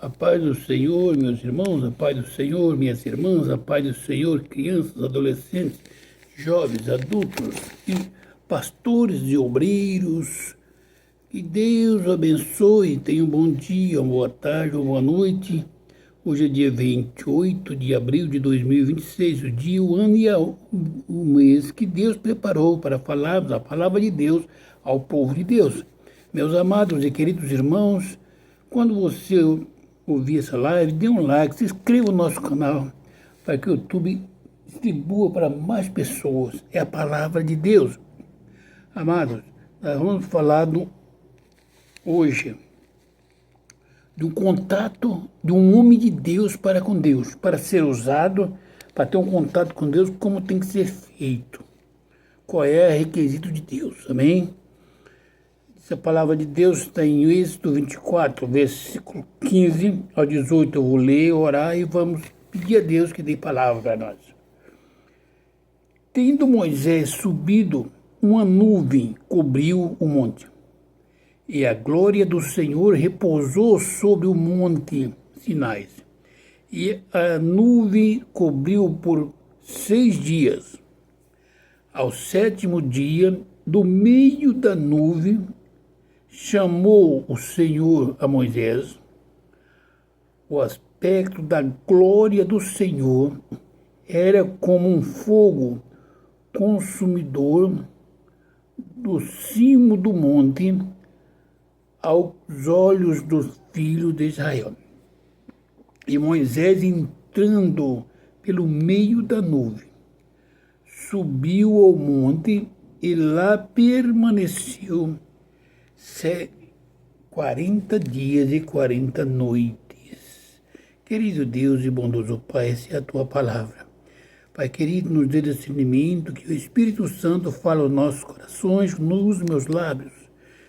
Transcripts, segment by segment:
A paz do Senhor, meus irmãos, a paz do Senhor, minhas irmãs, a paz do Senhor, crianças, adolescentes, jovens, adultos, e pastores e obreiros. Que Deus abençoe, tenha um bom dia, uma boa tarde, uma boa noite. Hoje é dia 28 de abril de 2026, o dia, o ano e o mês que Deus preparou para falarmos a palavra de Deus ao povo de Deus. Meus amados e queridos irmãos, quando você ouvir essa live, dê um like, se inscreva no nosso canal para que o YouTube distribua para mais pessoas. É a palavra de Deus. Amados, nós vamos falar hoje de um contato de um homem de Deus para com Deus, para ser usado, para ter um contato com Deus, como tem que ser feito. Qual é o requisito de Deus, amém? Essa palavra de Deus está em Êxodo 24, versículo 15 ao 18. Eu vou ler, orar e vamos pedir a Deus que dê palavra para nós. Tendo Moisés subido, uma nuvem cobriu o monte, e a glória do Senhor repousou sobre o monte Sinai. E a nuvem cobriu por 6 dias. Ao 7º dia, do meio da nuvem, chamou o Senhor a Moisés. O aspecto da glória do Senhor era como um fogo consumidor do cimo do monte aos olhos dos filhos de Israel. E Moisés, entrando pelo meio da nuvem, subiu ao monte e lá permaneceu 40 dias e 40 noites. Querido Deus e bondoso Pai, essa é a Tua palavra. Pai querido, nos dê discernimento, que o Espírito Santo fale aos nossos corações, nos meus lábios,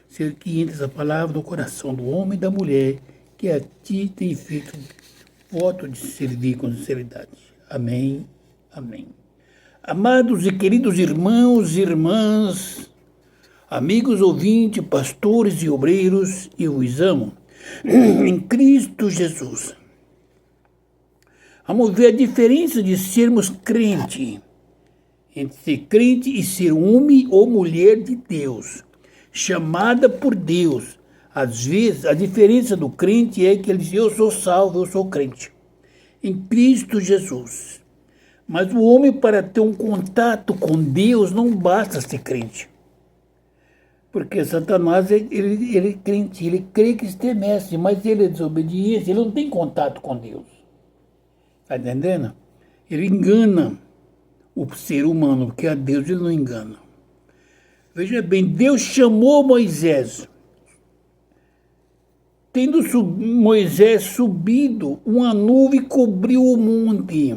ser que entre essa palavra no coração do homem e da mulher, que a Ti tem feito voto de servir com sinceridade. Amém, amém. Amados e queridos irmãos e irmãs, amigos ouvintes, pastores e obreiros, eu os amo em Cristo Jesus. Vamos ver a diferença de sermos crente, entre ser crente e ser homem ou mulher de Deus, chamada por Deus. Às vezes, a diferença do crente é que ele diz: eu sou salvo, eu sou crente, em Cristo Jesus. Mas o homem, para ter um contato com Deus, não basta ser crente. Porque Satanás, ele é crente, ele crê que estremece, mas ele é desobediente, ele não tem contato com Deus. Está entendendo? Ele engana o ser humano, porque a Deus ele não engana. Veja bem, Deus chamou Moisés. Tendo Moisés subido, uma nuvem cobriu o monte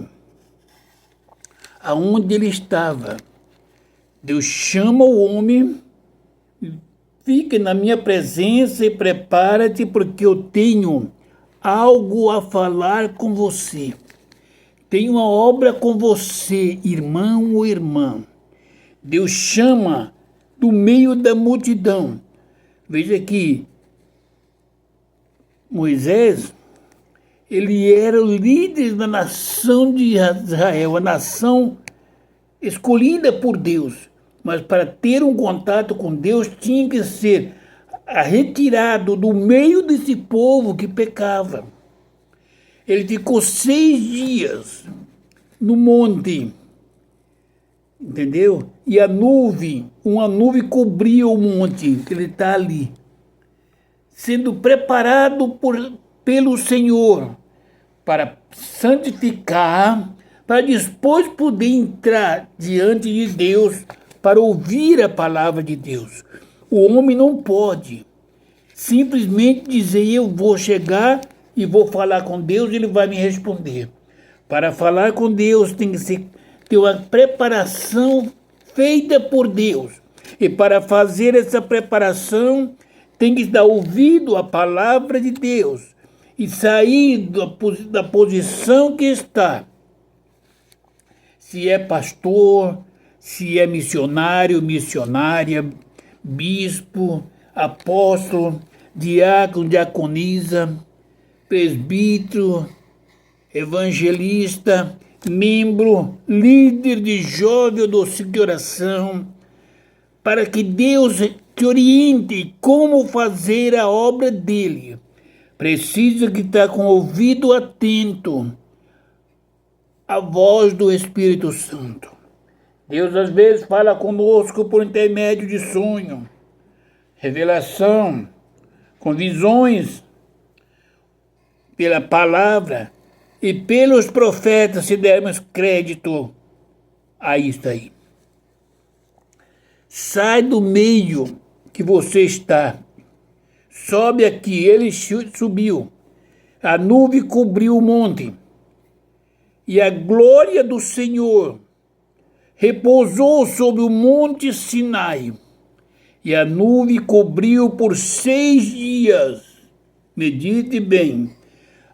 aonde ele estava. Deus chama o homem: fica na minha presença e prepara-te, porque eu tenho algo a falar com você. Tenho uma obra com você, irmão ou irmã. Deus chama do meio da multidão. Veja que Moisés, ele era o líder da nação de Israel, a nação escolhida por Deus. Mas para ter um contato com Deus, tinha que ser retirado do meio desse povo que pecava. Ele ficou 6 dias no monte, entendeu? E a nuvem, uma nuvem cobria o monte, que ele está ali, sendo preparado pelo Senhor para santificar, para depois poder entrar diante de Deus para ouvir a palavra de Deus. O homem não pode simplesmente dizer: eu vou chegar e vou falar com Deus e Ele vai me responder. Para falar com Deus tem que ter uma preparação feita por Deus. E para fazer essa preparação tem que dar ouvido à palavra de Deus e sair da posição que está. Se é pastor, se é missionário, missionária, bispo, apóstolo, diácono, diaconisa, presbítero, evangelista, membro, líder de jovem ou doce de oração, para que Deus te oriente como fazer a obra dele. Precisa que estar com o ouvido atento à voz do Espírito Santo. Deus às vezes fala conosco por intermédio de sonho, revelação, com visões, pela palavra e pelos profetas, se dermos crédito a isso aí. Sai do meio que você está. Sobe aqui, ele subiu. A nuvem cobriu o monte. E a glória do Senhor repousou sobre o monte Sinai. E a nuvem cobriu por 6 dias. Medite bem.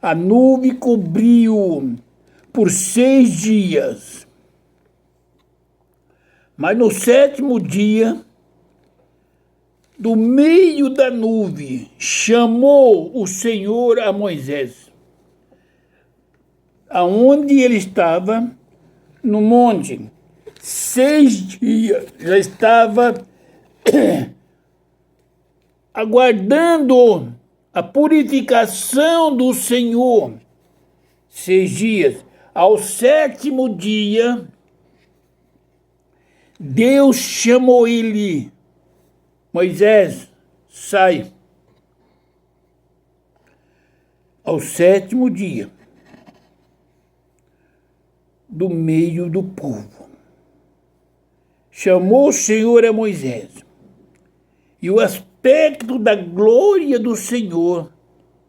A nuvem cobriu por 6 dias. Mas no 7º dia, do meio da nuvem, chamou o Senhor a Moisés. Aonde ele estava, no monte, 6 dias, já estava aguardando a purificação do Senhor. 6 dias. Ao 7º dia, Deus chamou ele. Moisés, sai. Ao 7º dia, do meio do povo, chamou o Senhor a Moisés. E o aspecto da glória do Senhor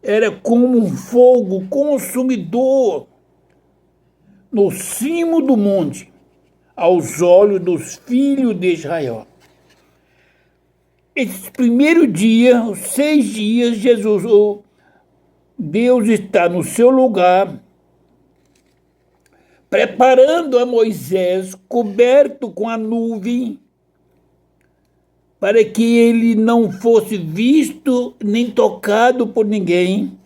era como um fogo consumidor no cimo do monte, aos olhos dos filhos de Israel. Esse primeiro dia, os 6 dias, Deus está no seu lugar, preparando a Moisés, coberto com a nuvem, para que ele não fosse visto nem tocado por ninguém,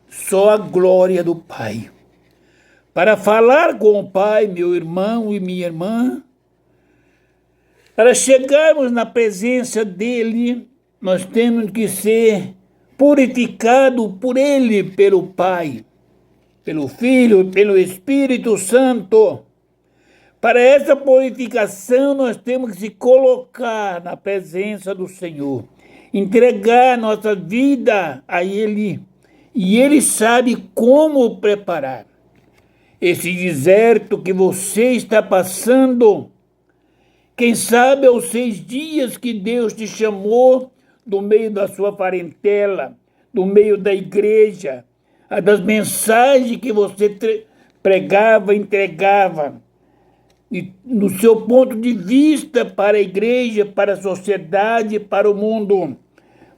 só a glória do Pai. Para falar com o Pai, meu irmão e minha irmã, para chegarmos na presença dele, nós temos que ser purificados por ele, pelo Pai, pelo Filho, pelo Espírito Santo. Para essa purificação, nós temos que se colocar na presença do Senhor, entregar nossa vida a Ele, e Ele sabe como preparar. Esse deserto que você está passando, quem sabe aos 6 dias que Deus te chamou do meio da sua parentela, do meio da igreja, das mensagens que você pregava, entregava, e no seu ponto de vista para a igreja, para a sociedade, para o mundo.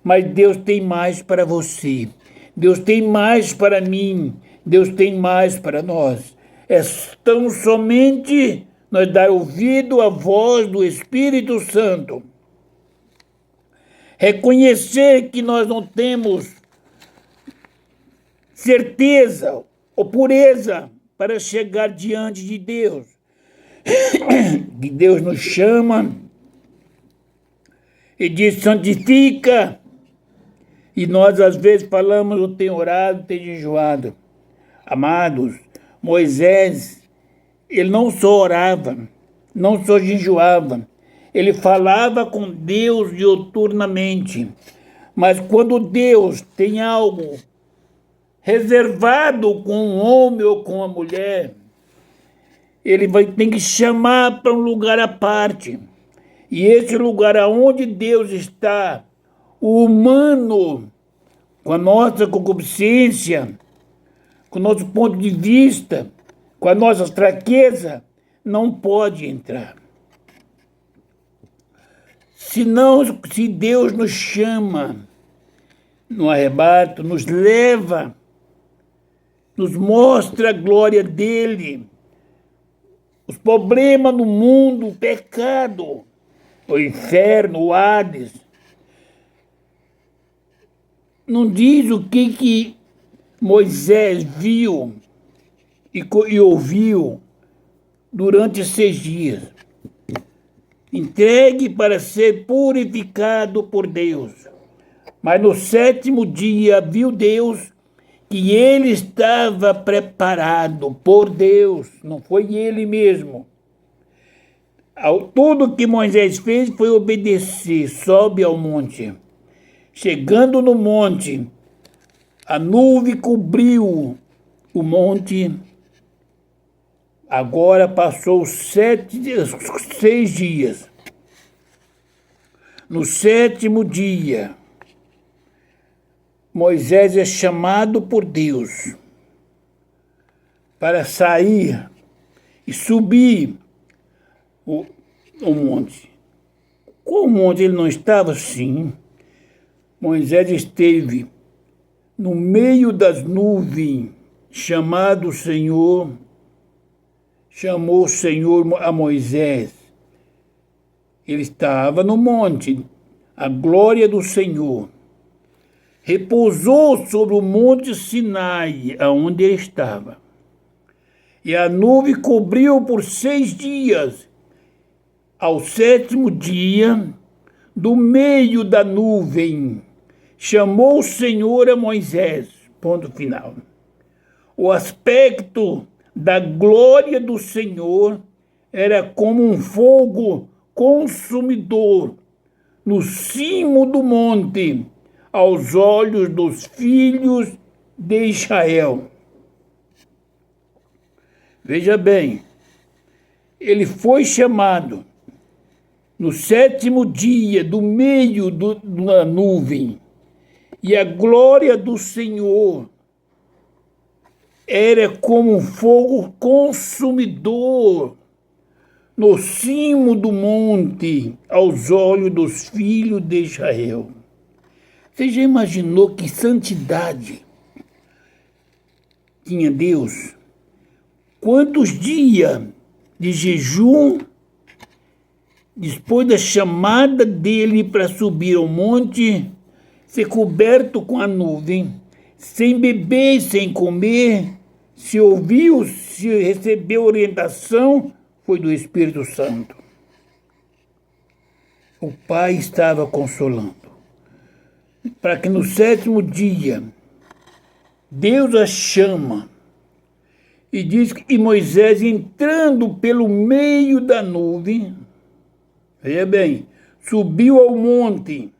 Mas Deus tem mais para você. Deus tem mais para mim. Deus tem mais para nós. É tão somente nós dar ouvido à voz do Espírito Santo. Reconhecer que nós não temos certeza ou pureza para chegar diante de Deus. Que Deus nos chama e diz, santifica. E nós às vezes falamos, eu tenho orado, tenho jejuado. Amados, Moisés, ele não só orava, não só jejuava, ele falava com Deus diuturnamente. Mas quando Deus tem algo reservado com um homem ou com uma mulher, ele tem que chamar para um lugar à parte. E esse lugar aonde Deus está, o humano, com a nossa concupiscência, com o nosso ponto de vista, com a nossa fraqueza, não pode entrar. Se Deus nos chama no arrebato, nos leva, nos mostra a glória dele, os problemas no mundo, o pecado, o inferno, o Hades. Não diz o que Moisés viu e ouviu durante 6 dias, entregue para ser purificado por Deus. Mas no 7º dia viu Deus que ele estava preparado por Deus, não foi ele mesmo. Tudo que Moisés fez foi obedecer, sobe ao monte. Chegando no monte, a nuvem cobriu o monte. Agora passou 6 dias. No 7º dia, Moisés é chamado por Deus para sair e subir o monte. Qual monte ele não estava? Sim. Moisés esteve no meio das nuvens, chamou o Senhor a Moisés. Ele estava no monte, a glória do Senhor. Repousou sobre o monte Sinai, aonde ele estava. E a nuvem cobriu por 6 dias. Ao 7º dia, do meio da nuvem, chamou o Senhor a Moisés. Ponto final. O aspecto da glória do Senhor era como um fogo consumidor no cimo do monte, aos olhos dos filhos de Israel. Veja bem, ele foi chamado no 7º dia, do meio da nuvem, e a glória do Senhor era como um fogo consumidor no cimo do monte, aos olhos dos filhos de Israel. Você já imaginou que santidade tinha Deus? Quantos dias de jejum, depois da chamada dele para subir ao monte, ser coberto com a nuvem, sem beber, sem comer, se ouviu, se recebeu orientação, foi do Espírito Santo. O Pai estava consolando, para que no 7º dia, Deus a chama, e diz que Moisés, entrando pelo meio da nuvem, veja bem, subiu ao monte,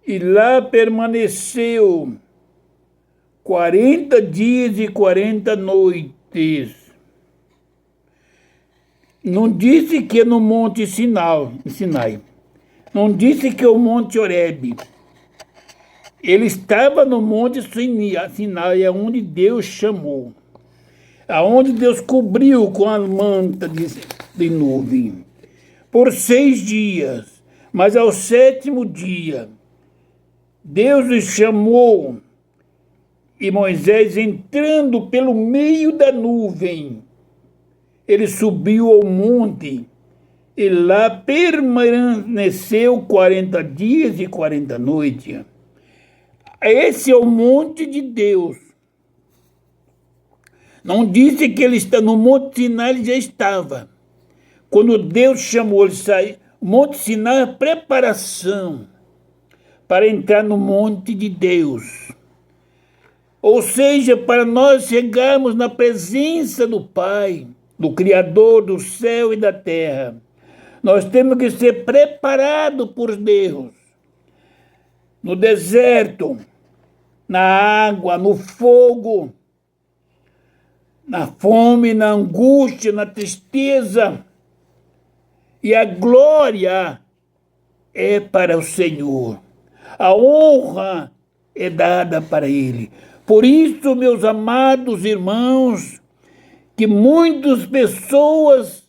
e lá permaneceu 40 dias e 40 noites. Não disse que é no monte Sinai. Não disse que é o monte Horebe. Ele estava no monte Sinai, aonde Deus chamou. Aonde Deus cobriu com a manta de nuvem. Por 6 dias. Mas ao 7º dia, Deus o chamou, e Moisés, entrando pelo meio da nuvem, ele subiu ao monte, e lá permaneceu 40 dias e 40 noites. Esse é o monte de Deus. Não disse que ele está no Monte Sinai, ele já estava. Quando Deus chamou ele sair, o Monte Sinai é a preparação para entrar no monte de Deus. Ou seja, para nós chegarmos na presença do Pai, do Criador do céu e da terra, nós temos que ser preparados por Deus. No deserto, na água, no fogo, na fome, na angústia, na tristeza. E a glória é para o Senhor. A honra é dada para Ele. Por isso, meus amados irmãos, que muitas pessoas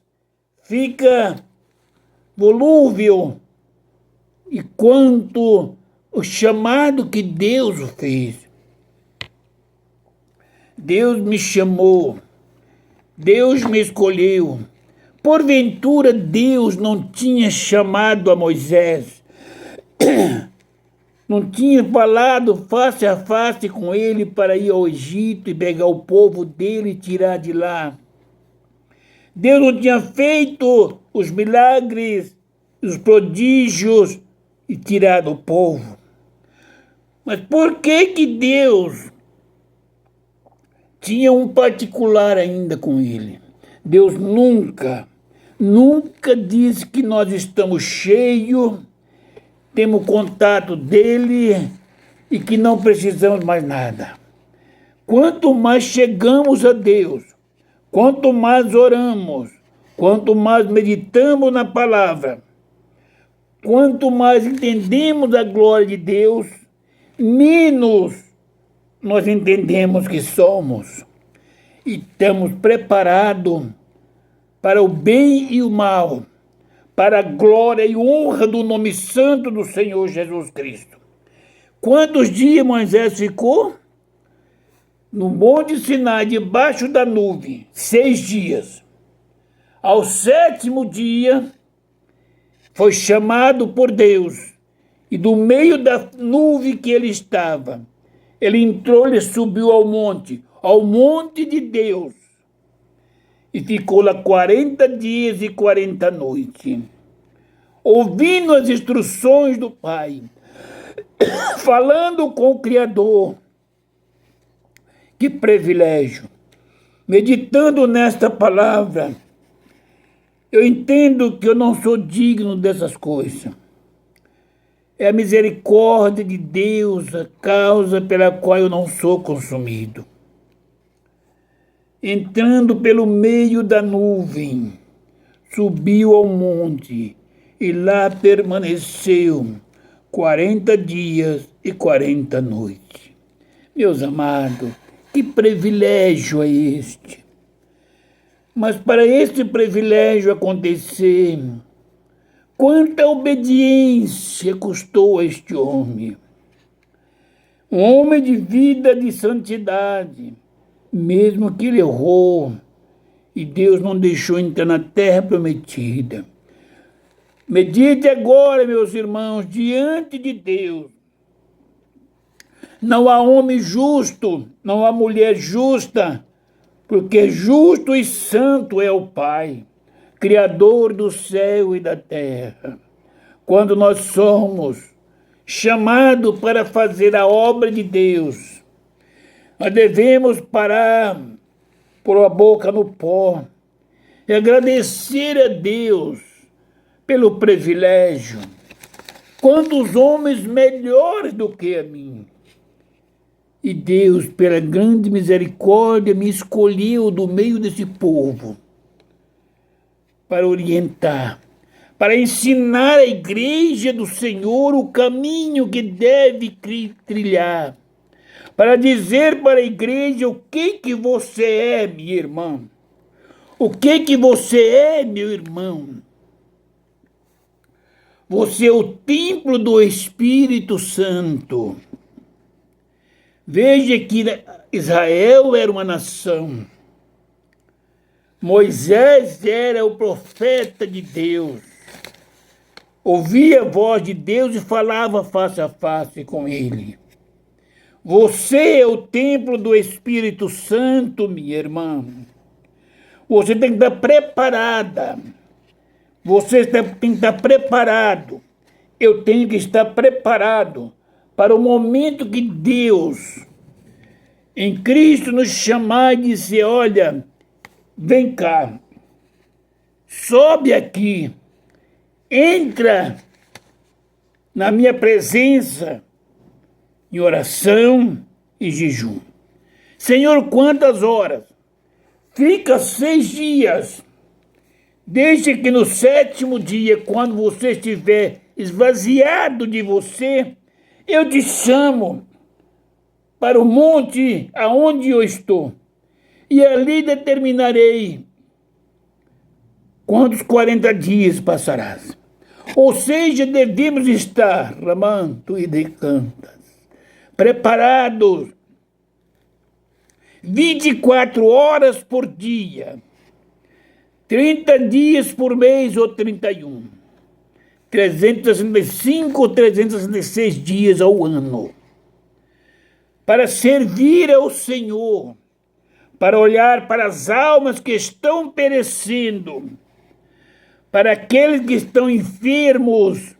ficam volúvel e quanto o chamado que Deus fez. Deus me chamou, Deus me escolheu. Porventura Deus não tinha chamado a Moisés não tinha falado face a face com ele para ir ao Egito e pegar o povo dele e tirar de lá. Deus não tinha feito os milagres, os prodígios e tirado o povo. Mas por que Deus tinha um particular ainda com ele? Deus nunca disse que nós estamos cheios, temos contato dele e que não precisamos mais nada. Quanto mais chegamos a Deus, quanto mais oramos, quanto mais meditamos na palavra, quanto mais entendemos a glória de Deus, menos nós entendemos que somos e estamos preparados para o bem e o mal, para a glória e honra do nome santo do Senhor Jesus Cristo. Quantos dias Moisés ficou? No Monte Sinai, debaixo da nuvem, 6 dias. Ao 7º dia, foi chamado por Deus, e do meio da nuvem que ele estava, ele entrou e subiu ao monte de Deus, e ficou lá 40 dias e 40 noites, ouvindo as instruções do Pai, falando com o Criador. Que privilégio! Meditando nesta palavra, eu entendo que eu não sou digno dessas coisas. É a misericórdia de Deus a causa pela qual eu não sou consumido. Entrando pelo meio da nuvem, subiu ao monte e lá permaneceu 40 dias e 40 noites. Meus amados, que privilégio é este! Mas para este privilégio acontecer, quanta obediência custou a este homem. Um homem de vida de santidade, mesmo que ele errou, e Deus não deixou entrar na terra prometida. Medite agora, meus irmãos, diante de Deus. Não há homem justo, não há mulher justa, porque justo e santo é o Pai, Criador do céu e da terra. Quando nós somos chamados para fazer a obra de Deus, nós devemos parar, pôr a boca no pó e agradecer a Deus pelo privilégio. Quantos homens melhores do que a mim! E Deus, pela grande misericórdia, me escolheu do meio desse povo para orientar, para ensinar a igreja do Senhor o caminho que deve trilhar, para dizer para a igreja o que você é, minha irmã, o que você é, meu irmão. Você é o templo do Espírito Santo. Veja que Israel era uma nação. Moisés era o profeta de Deus. Ouvia a voz de Deus e falava face a face com ele. Você é o templo do Espírito Santo, minha irmã. Você tem que estar preparada. Você tem que estar preparado. Eu tenho que estar preparado para o momento que Deus, em Cristo, nos chamar e dizer: olha, vem cá, sobe aqui, entra na minha presença em oração e jejum. Senhor, quantas horas? Fica 6 dias. Deixa que no 7º dia, quando você estiver esvaziado de você, eu te chamo para o monte aonde eu estou, e ali determinarei quantos 40 dias passarás. Ou seja, devemos estar, ramanto e decantas, preparados 24 horas por dia, 30 dias por mês ou 31. 365 ou 366 dias ao ano, para servir ao Senhor, para olhar para as almas que estão perecendo, para aqueles que estão enfermos,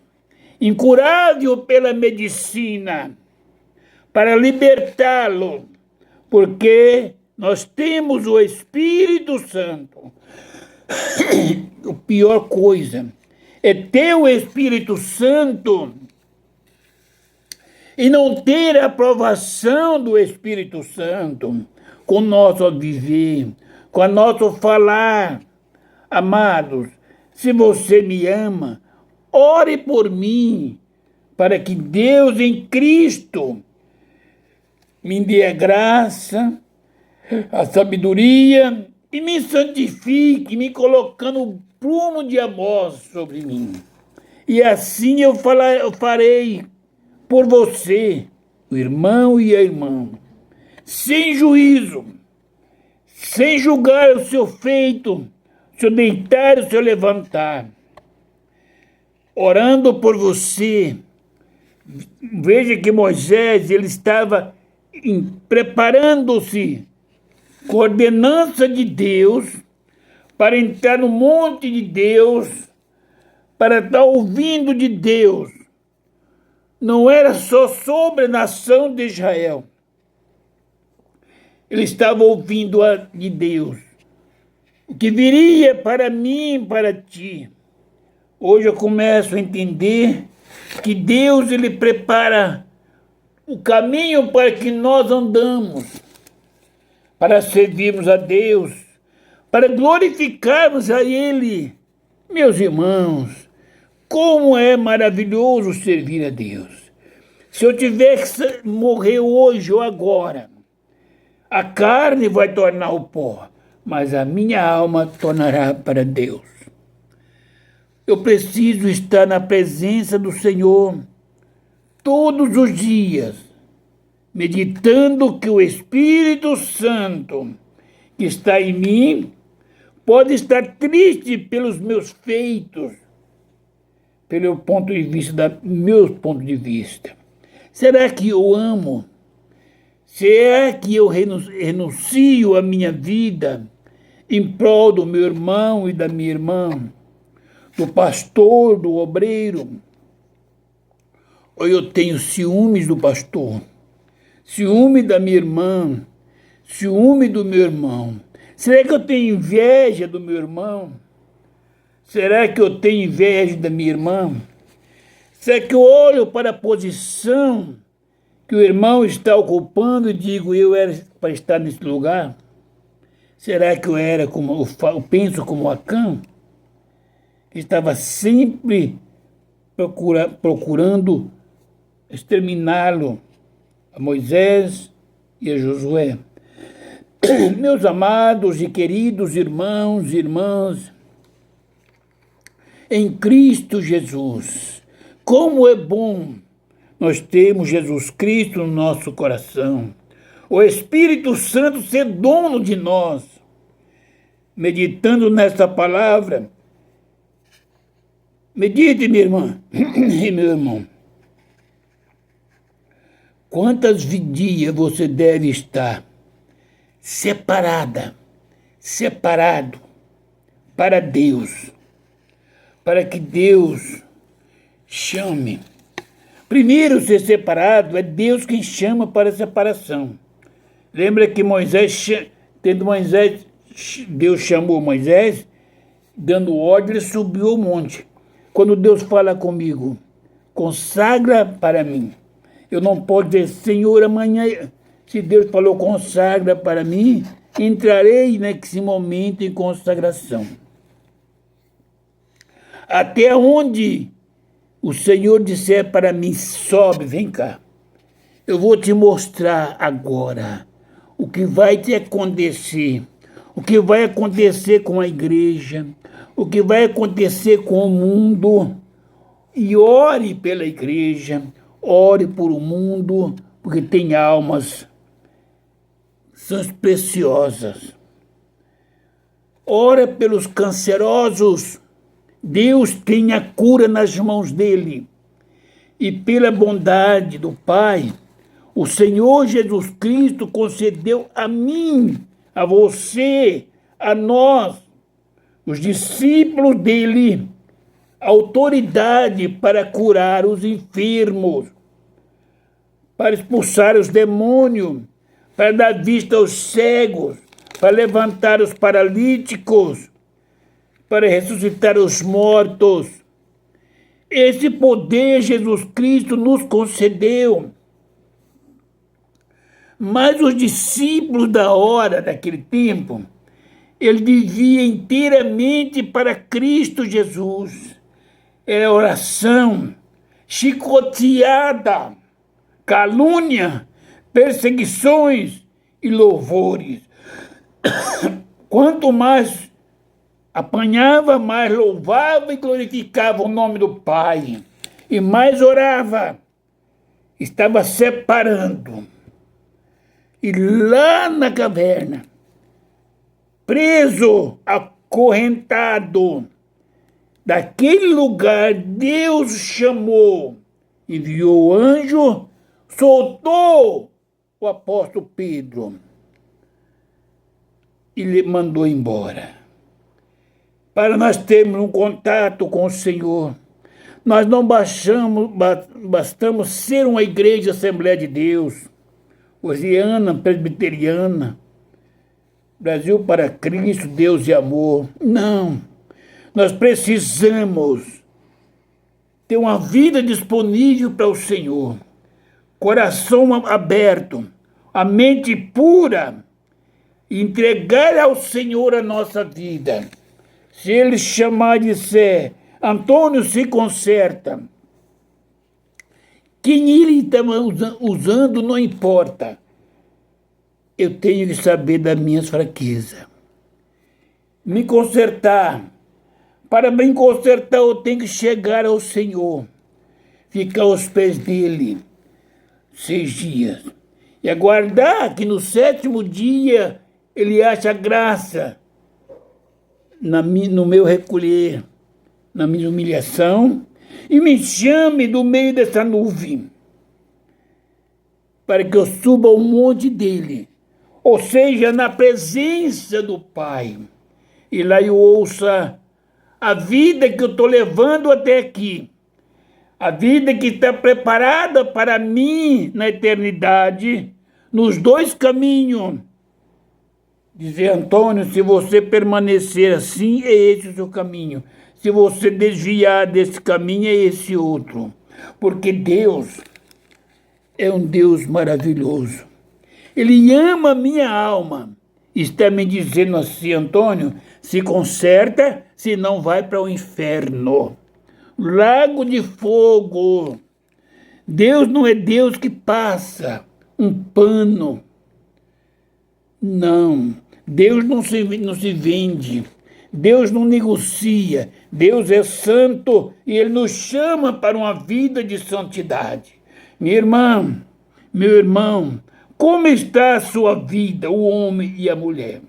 incuráveis pela medicina, para libertá-lo, porque nós temos o Espírito Santo. A pior coisa é ter o Espírito Santo e não ter a aprovação do Espírito Santo com o nosso viver, com o nosso falar. Amados, se você me ama, ore por mim, para que Deus em Cristo me dê a graça, a sabedoria e me santifique, me colocando um prumo de amor sobre mim. E assim eu farei por você, o irmão e a irmã, sem juízo, sem julgar o seu feito, o seu deitar e o seu levantar. Orando por você. Veja que Moisés, ele estava preparando-se com a ordenança de Deus para entrar no monte de Deus, para estar ouvindo de Deus. Não era só sobre a nação de Israel. Ele estava ouvindo de Deus. O que viria para mim e para ti. Hoje eu começo a entender que Deus, ele prepara o caminho para que nós andamos, para servirmos a Deus, para glorificarmos a Ele. Meus irmãos, como é maravilhoso servir a Deus. Se eu tiver que morrer hoje ou agora, a carne vai tornar o pó, mas a minha alma tornará para Deus. Eu preciso estar na presença do Senhor todos os dias, meditando que o Espírito Santo que está em mim pode estar triste pelos meus feitos, pelo ponto de vista meus pontos de vista. Será que eu amo? Será que eu renuncio a minha vida em prol do meu irmão e da minha irmã, do pastor, do obreiro? Ou eu tenho ciúmes do pastor, ciúme da minha irmã, ciúme do meu irmão? Será que eu tenho inveja do meu irmão? Será que eu tenho inveja da minha irmã? Será que eu olho para a posição que o irmão está ocupando e digo, eu era para estar nesse lugar? Será que eu penso como Acã, que estava sempre procurando exterminá-lo, a Moisés e a Josué? Meus amados e queridos irmãos e irmãs, em Cristo Jesus, como é bom nós termos Jesus Cristo no nosso coração, o Espírito Santo ser dono de nós. Meditando nesta palavra, medite, minha irmã e meu irmão. Quantos dias você deve estar separado para Deus, para que Deus chame. Primeiro, ser separado é Deus quem chama para a separação. Lembra que Deus chamou Moisés, dando ordem, ele subiu ao monte. Quando Deus fala comigo, consagra para mim. Eu não posso dizer, Senhor, amanhã, se Deus falou consagra para mim, entrarei nesse momento em consagração. Até onde o Senhor disser para mim, sobe, vem cá. Eu vou te mostrar agora o que vai te acontecer, o que vai acontecer com a igreja, o que vai acontecer com o mundo. E ore pela igreja, ore por o mundo, porque tem almas, são preciosas. Ora pelos cancerosos Deus tem a cura nas mãos dele. E pela bondade do Pai, o Senhor Jesus Cristo concedeu a mim, a você, a nós, os discípulos dele, autoridade para curar os enfermos, para expulsar os demônios, para dar vista aos cegos, para levantar os paralíticos, para ressuscitar os mortos. Esse poder Jesus Cristo nos concedeu. Mas os discípulos daquele tempo, eles viviam inteiramente para Cristo Jesus. Era oração, chicoteada, calúnia, perseguições e louvores. Quanto mais apanhava, mais louvava e glorificava o nome do Pai. E mais orava. Estava separando. E lá na caverna, preso, acorrentado, daquele lugar, Deus chamou, enviou o anjo, soltou o apóstolo Pedro e lhe mandou embora. Para nós termos um contato com o Senhor, nós não bastamos ser uma igreja Assembleia de Deus, Osiana, presbiteriana, Brasil para Cristo, Deus e amor. Não, nós precisamos ter uma vida disponível para o Senhor, coração aberto, a mente pura, e entregar ao Senhor a nossa vida. Se Ele chamar de ser, Antônio se conserta. Quem ele está usando não importa. Eu tenho que saber das minhas fraquezas. Me consertar. Para me consertar, eu tenho que chegar ao Senhor. Ficar aos pés dele 6 dias. E aguardar que no 7º dia ele acha graça no meu recolher, na minha humilhação, e me chame do meio dessa nuvem, para que eu suba ao monte dele, ou seja, na presença do Pai, e lá eu ouça a vida que eu estou levando até aqui, a vida que está preparada para mim na eternidade, nos 2 caminhos. Dizer, Antônio, se você permanecer assim, é esse o seu caminho. Se você desviar desse caminho, é esse outro. Porque Deus é um Deus maravilhoso. Ele ama a minha alma. Está me dizendo assim, Antônio, se conserta, senão vai para o inferno. Lago de fogo. Deus não é Deus que passa um pano. Não. Deus não se vende. Deus não negocia. Deus é santo e Ele nos chama para uma vida de santidade. Minha irmã, meu irmão, como está a sua vida, o homem e a mulher?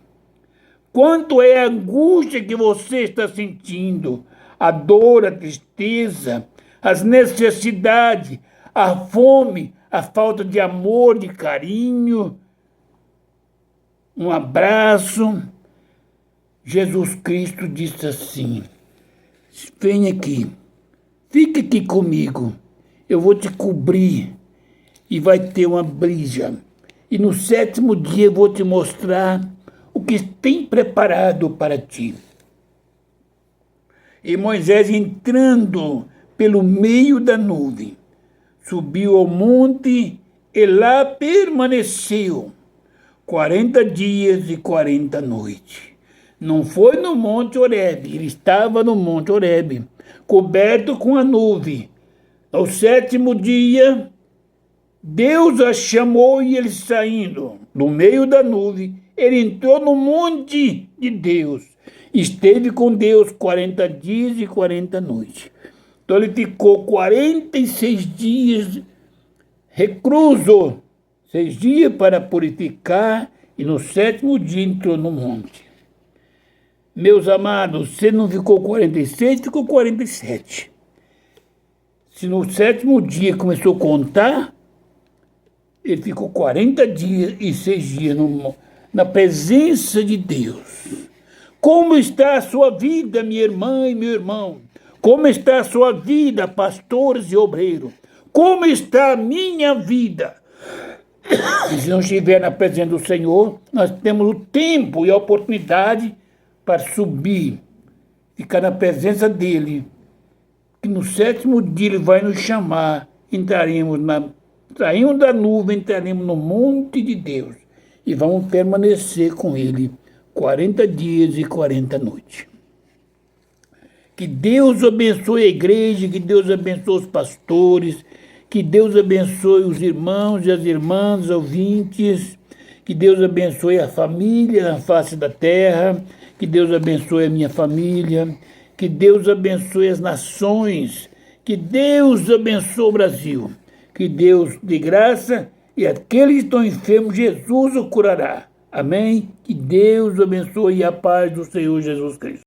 Quanto é a angústia que você está sentindo? A dor, a tristeza, as necessidades, a fome, a falta de amor, de carinho, um abraço. Jesus Cristo disse assim, vem aqui, fica aqui comigo, eu vou te cobrir e vai ter uma brisa. E no 7º dia eu vou te mostrar o que tem preparado para ti. E Moisés, entrando pelo meio da nuvem, subiu ao monte e lá permaneceu 40 dias e 40 noites. Não foi no Monte Horebe, ele estava no Monte Horebe, coberto com a nuvem. Ao 7º dia, Deus a chamou e ele saindo do meio da nuvem, ele entrou no monte de Deus. Esteve com Deus 40 dias e 40 noites. Então ele ficou 46 dias recluso, 6 dias para purificar, e no 7º dia entrou no monte. Meus amados, se não ficou 46, ficou 47. Se no 7º dia começou a contar, ele ficou 40 dias e 6 dias na presença de Deus. Como está a sua vida, minha irmã e meu irmão? Como está a sua vida, pastores e obreiros? Como está a minha vida? Se não estiver na presença do Senhor, nós temos o tempo e a oportunidade para subir, ficar na presença dEle, que no 7º dia Ele vai nos chamar, saímos da nuvem, entraremos no monte de Deus e vamos permanecer com Ele 40 dias e 40 noites. Que Deus abençoe a igreja, que Deus abençoe os pastores, que Deus abençoe os irmãos e as irmãs ouvintes, que Deus abençoe a família na face da terra, que Deus abençoe a minha família, que Deus abençoe as nações, que Deus abençoe o Brasil, que Deus dê graça e aqueles que estão enfermos, Jesus o curará. Amém? Que Deus abençoe e a paz do Senhor Jesus Cristo.